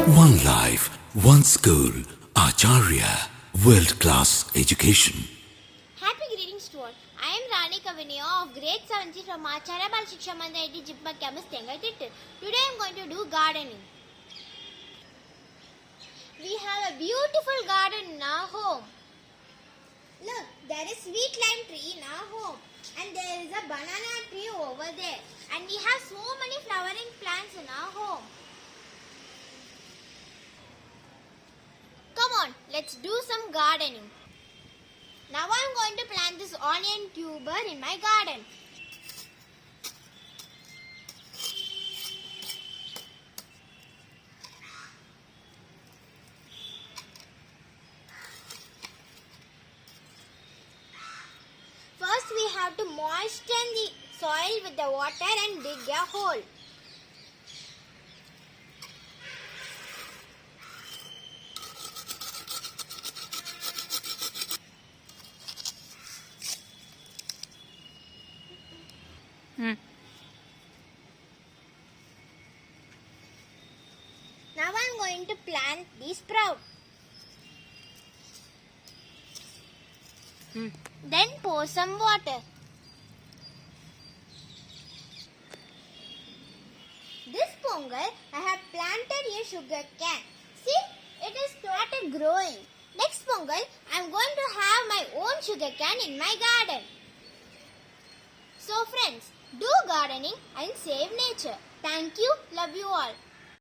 One life, one school, Acharya, world-class education. Happy greetings to all. I am Rani Kavinaya of grade 7 from Acharya Shiksha Mandira Jippa Campus, Tengai. Today I am going to do gardening. We have a beautiful garden in our home. Look, there is sweet lime tree in our home, and there is a banana tree over there, and we have so many flowering plants in our home. Come on, let's do some gardening. Now I am going to plant this onion tuber in my garden. First we have to moisten the soil with the water and dig a hole. Now I am going to plant the sprout. Then pour some water. This pongal I have planted a sugar cane. See, it has started growing. Next pongal I am going to have my own sugar cane in my garden. So friends, do gardening and save nature. Thank you. Love you all.